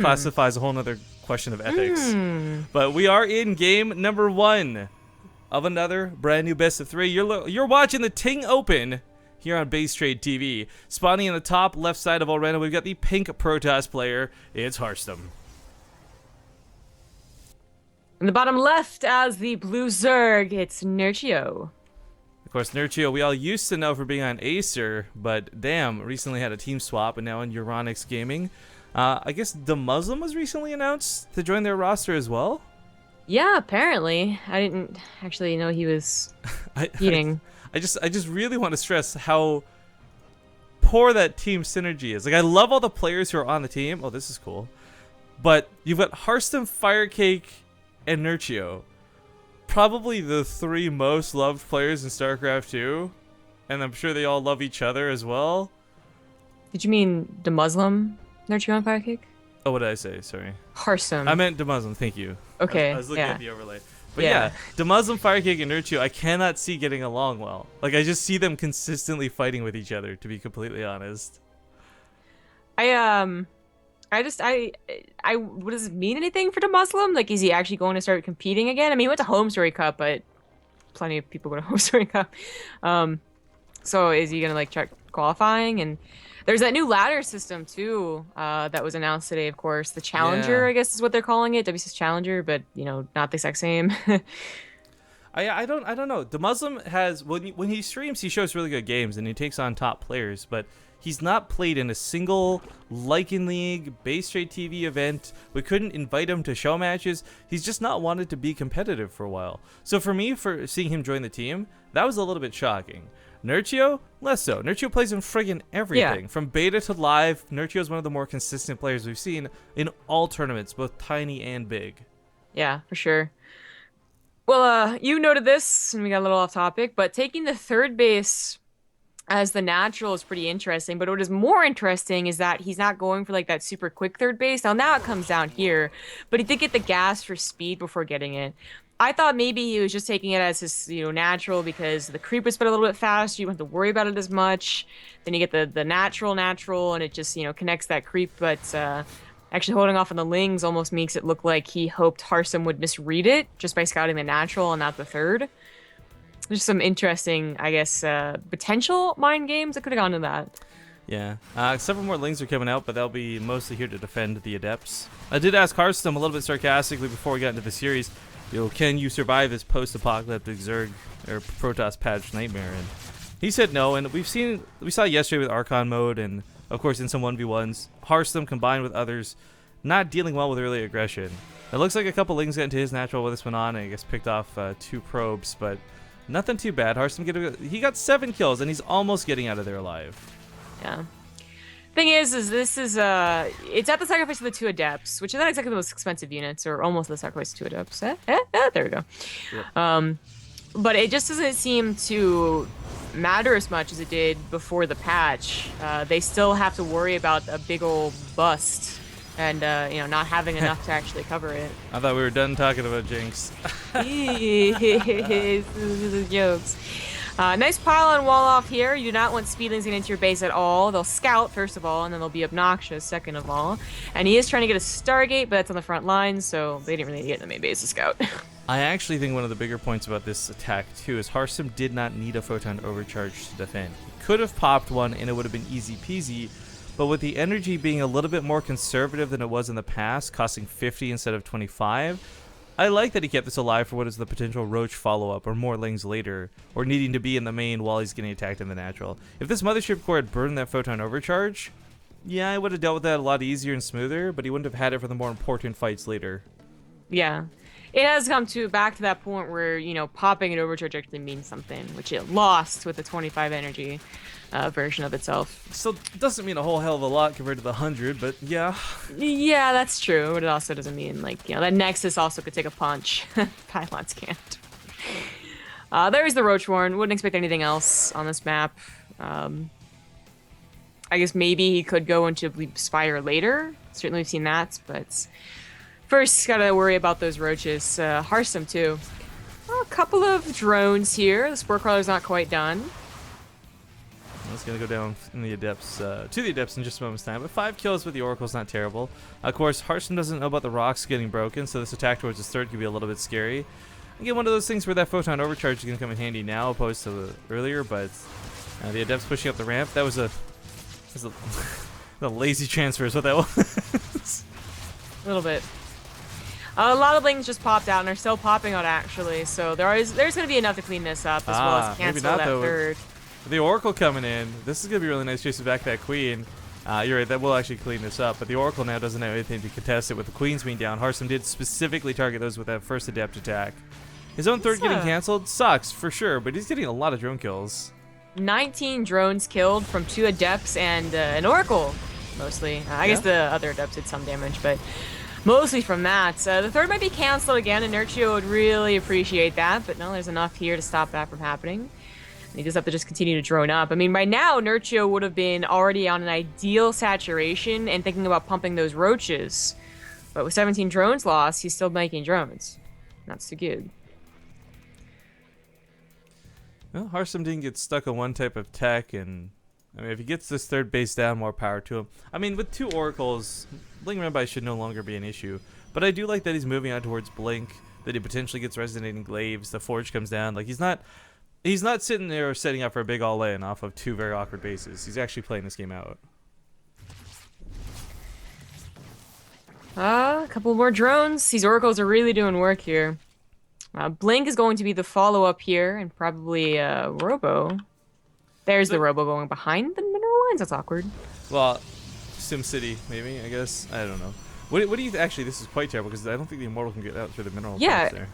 classifies a whole nother question of ethics. But we are in game number 1 of another brand new best of 3. You're watching the Ting Open here on Base Trade TV. Spawning in the top left side of Oreno, we've got the pink Protoss player. It's Harstem. In the bottom left, as the blue Zerg, it's Nerchio. Of course, Nerchio, we all used to know for being on Acer, but damn, recently had a team swap and now in Euronics Gaming. I guess the Muslim was recently announced to join their roster as well? Yeah, apparently. I didn't actually know he was eating. I just really want to stress how poor that team synergy is. Like, I love all the players who are on the team. Oh, this is cool. But you've got Harstem, Firecake, and Nerchio. Probably the 3 most loved players in StarCraft 2. And I'm sure they all love each other as well. Did you mean the Muslim Nerchio and Firecake? Oh, what did I say? Sorry. Harstem. I meant the Muslim, thank you. Okay, I was looking yeah. at the overlay. But yeah, the Muslim, Firecake, and Nerchio, I cannot see getting along well. Like, I just see them consistently fighting with each other, to be completely honest. What does it mean anything for the Muslim? Like, is he actually going to start competing again? I mean, he went to Home Story Cup, but plenty of people go to Home Story Cup. So is he gonna like try qualifying? And there's that new ladder system too, that was announced today. Of course, the Challenger, I guess is what they're calling it, WCS Challenger, but you know, not the exact same. I don't know. The Muslim has when he streams, he shows really good games and he takes on top players, but he's not played in a single Lycan League, Base Trade TV event. We couldn't invite him to show matches. He's just not wanted to be competitive for a while. So for me, for seeing him join the team, that was a little bit shocking. Nerchio, less so. Nerchio plays in friggin' everything. From beta to live, Nerchio is one of the more consistent players we've seen in all tournaments, both tiny and big. Yeah, for sure. Well, you noted this, and we got a little off topic, but taking the third base as the natural is pretty interesting. But what is more interesting is that he's not going for like that super quick third base. Now it comes down here, but he did get the gas for speed before getting it. I thought maybe he was just taking it as his, natural because the creep was sped a little bit faster. You don't have to worry about it as much. Then you get the natural, and it just, connects that creep. But actually holding off on the Lings almost makes it look like he hoped Harstem would misread it just by scouting the natural and not the third. There's some interesting, I guess, potential mind games that could have gone to that. Yeah, several more Lings are coming out, but they'll be mostly here to defend the Adepts. I did ask Harstem a little bit sarcastically before we got into the series, can you survive this post-apocalyptic Zerg or Protoss patch nightmare? And he said no, and we saw yesterday with Archon mode, and of course in some 1v1s, Harstem combined with others not dealing well with early aggression. It looks like a couple Lings got into his natural while this went on, and I guess picked off 2 probes, but nothing too bad. Harstem he got 7 kills, and he's almost getting out of there alive. Yeah. Thing is this is it's at the sacrifice of the 2 Adepts, which is not exactly the most expensive units, or almost the sacrifice of 2 Adepts. There we go. Yep. But it just doesn't seem to matter as much as it did before the patch. They still have to worry about a big old bust and not having enough to actually cover it. I thought we were done talking about Jinx. Jokes. Nice pile-on wall-off here. You do not want speedlings getting into your base at all. They'll scout, first of all, and then they'll be obnoxious, second of all. And he is trying to get a Stargate, but that's on the front line, so they didn't really get in the main base to scout. I actually think one of the bigger points about this attack, too, is Harstem did not need a Photon Overcharge to defend. He could have popped one, and it would have been easy-peasy, but with the energy being a little bit more conservative than it was in the past, costing 50 instead of 25, I like that he kept this alive for what is the potential Roach follow-up or more Lings later, or needing to be in the main while he's getting attacked in the natural. If this Mothership Core had burned that Photon Overcharge, yeah, I would have dealt with that a lot easier and smoother, but he wouldn't have had it for the more important fights later. Yeah. It has come back to that point where, popping an Overcharge actually means something, which it lost with the 25 energy version of itself. So it doesn't mean a whole hell of a lot compared to the 100, but yeah. Yeah, that's true, but it also doesn't mean, that Nexus also could take a punch. Pylons can't. There's the Roach Warren. Wouldn't expect anything else on this map. I guess maybe he could go into Spire later. Certainly we've seen that, but first gotta worry about those Roaches. Harstem, too. A couple of drones here. The Spore Crawler's not quite done. It's going to go down in the Adepts, to the Adepts in just a moment's time. But 5 kills with the Oracle's not terrible. Of course, Harstem doesn't know about the rocks getting broken, so this attack towards his third could be a little bit scary. Again, one of those things where that Photon Overcharge is going to come in handy now opposed to earlier, but the Adepts pushing up the ramp, that was a lazy transfer is what that was. A little bit. A lot of lings just popped out and are still popping out actually, so there's going to be enough to clean this up as well as cancel that third. The Oracle coming in, this is going to be really nice chasing back that Queen. You're right, that will actually clean this up, but the Oracle now doesn't have anything to contest it with the Queens being down. Harstem did specifically target those with that first Adept attack. His own third getting canceled sucks, for sure, but he's getting a lot of drone kills. 19 drones killed from 2 Adepts and an Oracle, mostly. I guess the other Adepts did some damage, but mostly from that. The third might be canceled again, and Nerchio would really appreciate that, but no, there's enough here to stop that from happening. And he does have to just continue to drone up. I mean, by now, Nerchio would have been already on an ideal saturation and thinking about pumping those roaches. But with 17 drones lost, he's still making drones. Not so good. Well, Harstem didn't get stuck on one type of tech, and I mean, if he gets this third base down, more power to him. I mean, with 2 Oracles, Ling Rabbi should no longer be an issue. But I do like that he's moving out towards Blink, that he potentially gets Resonating Glaives, the Forge comes down. Like, he's not sitting there setting up for a big all-in off of 2 very awkward bases. He's actually playing this game out. A couple more drones. These Oracles are really doing work here. Blink is going to be the follow-up here, and probably Robo. There's the Robo going behind the mineral lines. That's awkward. Well, SimCity, maybe, I guess. I don't know. What do you... Actually, this is quite terrible, because I don't think the Immortal can get out through the mineral pipes there.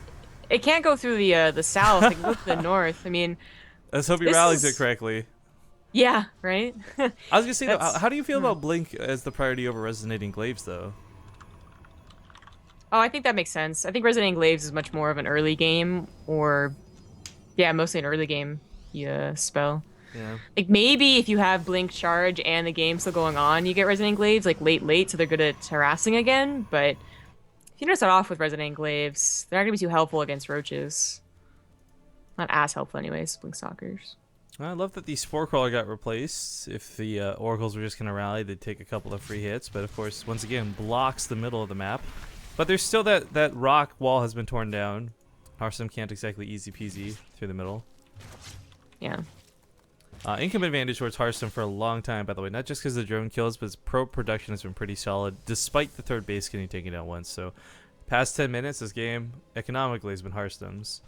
It can't go through the south. It can go to the north. I mean... Let's hope he rallies it correctly. Yeah, right? I was going to say, though, how do you feel about Blink as the priority over Resonating Glaives, though? Oh, I think that makes sense. I think Resonating Glaives is much more of an early game, or... Yeah, mostly an early game spell. Yeah. Like, maybe if you have Blink Charge and the game's still going on, you get Resonating Glaives, like, late, so they're good at harassing again, but... If you don't start off with Resonating Glaives, they're not going to be too helpful against roaches. Not as helpful anyways, Blink Stalkers. I love that the Spore Crawler got replaced. If the Oracles were just going to rally, they'd take a couple of free hits, but of course, once again, blocks the middle of the map. But there's still that rock wall has been torn down. Harstem can't exactly easy peasy through the middle. Yeah. Income advantage towards Harstem for a long time, by the way. Not just because of the drone kills, but his probe production has been pretty solid, despite the third base getting taken down once. So, past 10 minutes, this game, economically, has been Harstem's.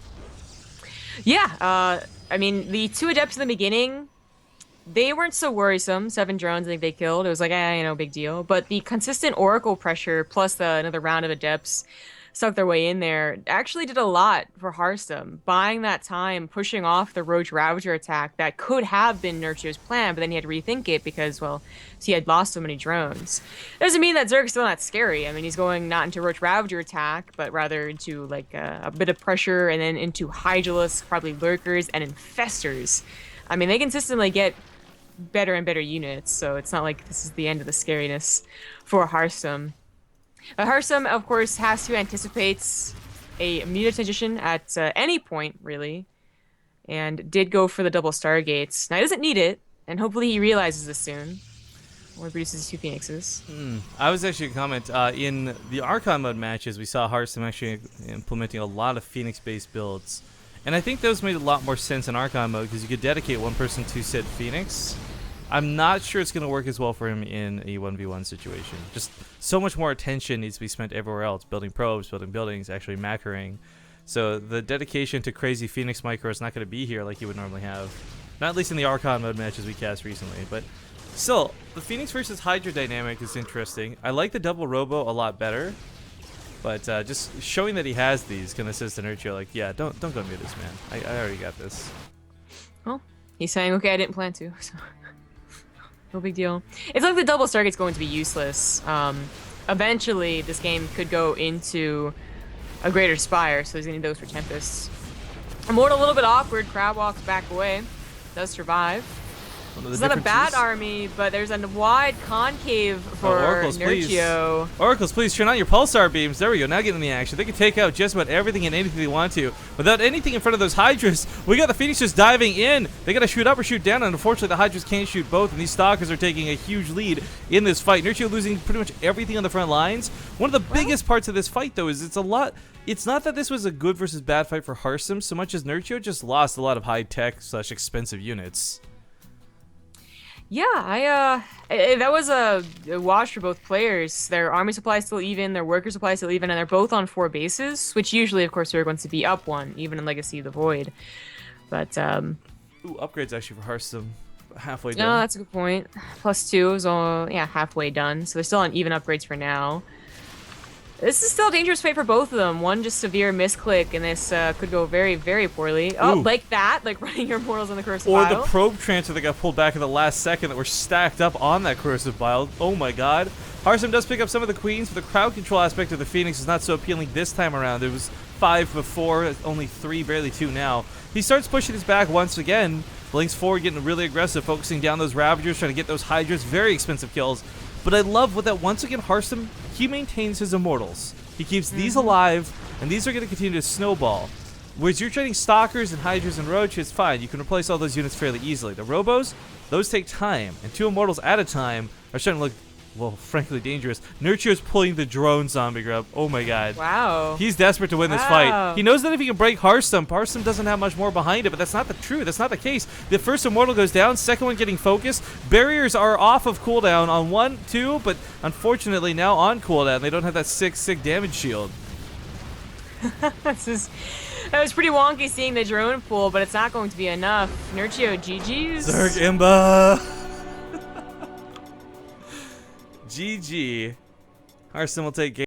Yeah, I mean, the 2 Adepts in the beginning, they weren't so worrisome. 7 drones, I think they killed. It was like, big deal. But the consistent Oracle pressure, plus another round of Adepts stuck their way in there, actually did a lot for Harstem, buying that time, pushing off the Roach Ravager attack that could have been Nerchio's plan, but then he had to rethink it because, well, he had lost so many drones. Doesn't mean that Zerg's still not scary. I mean, he's going not into Roach Ravager attack, but rather into, like, a bit of pressure, and then into Hydralisks, probably Lurkers, and Infestors. I mean, they consistently get better and better units, so it's not like this is the end of the scariness for Harstem. Harstem, of course, has to anticipate a meter transition at any point, really, and did go for the double Stargates. Now, he doesn't need it, and hopefully he realizes this soon, or produces 2 Phoenixes. I was actually going to comment, in the Archon mode matches, we saw Harstem actually implementing a lot of Phoenix-based builds, and I think those made a lot more sense in Archon mode, because you could dedicate one person to said Phoenix. I'm not sure it's going to work as well for him in a 1v1 situation. Just so much more attention needs to be spent everywhere else. Building probes, building buildings, actually macroing. So the dedication to crazy Phoenix micro is not going to be here like you would normally have. Not at least in the Archon mode matches we cast recently. But still, the Phoenix versus Hydra dynamic is interesting. I like the double Robo a lot better. But just showing that he has these can assist the Nerchio. Like, yeah, don't go near this, man. I already got this. Well, he's saying, okay, I didn't plan to. So. No big deal. It's like the double Stargate's going to be useless. Eventually, this game could go into a Greater Spire, so he's going to need those for Tempest. Immortal a little bit awkward. Crab walks back away. Does survive. It's not a bad army, but there's a wide concave for Nerchio. Oracles, please turn on your pulsar beams. There we go. Now get in the action. They can take out just about everything and anything they want to without anything in front of those Hydras. We got the Phoenix just diving in. They got to shoot up or shoot down, and unfortunately the Hydras can't shoot both, and these Stalkers are taking a huge lead in this fight. Nerchio losing pretty much everything on the front lines. One of the biggest parts of this fight, though, is it's not that this was a good versus bad fight for Harstem so much as Nerchio just lost a lot of high-tech / expensive units. Yeah, that was a wash for both players. Their army supply is still even, their worker supply is still even, and they're both on 4 bases, which usually, of course, Zerg wants to be up 1, even in Legacy of the Void. But, Ooh, upgrades actually for Harstem. Halfway done. No, that's a good point. +2 is all, yeah, halfway done. So they're still on even upgrades for now. This is still a dangerous fight for both of them. One just severe misclick, and this could go very, very poorly. Oh, like that, like running your mortals on the corrosive or pile. the probe transfer that got pulled back in the last second that were stacked up on that corrosive pile. Oh my god. Harstem does pick up some of the queens, but the crowd control aspect of the Phoenix is not so appealing this time around. It was 5 before, only 3, barely 2 now. He starts pushing his back once again. Blinks forward, getting really aggressive, focusing down those Ravagers, trying to get those Hydras. Very expensive kills. But I love what that once again Harstem, he maintains his immortals. He keeps these alive, and these are going to continue to snowball. Whereas you're trading Stalkers and Hydras and Roaches, fine, you can replace all those units fairly easily. The Robos, those take time, and 2 immortals at a time are starting to look, well, frankly dangerous. Nerchio's pulling the drone zombie grub. Oh my god. Wow. He's desperate to win this fight. He knows that if he can break Harstem doesn't have much more behind it, but that's not the truth. That's not the case. The first immortal goes down, second one getting focused. Barriers are off of cooldown on 1, 2, but unfortunately now on cooldown. They don't have that sick damage shield. That was pretty wonky seeing the drone pool, but it's not going to be enough. Nerchio, GG's. Zerg Imba. GG. Harstem will take game.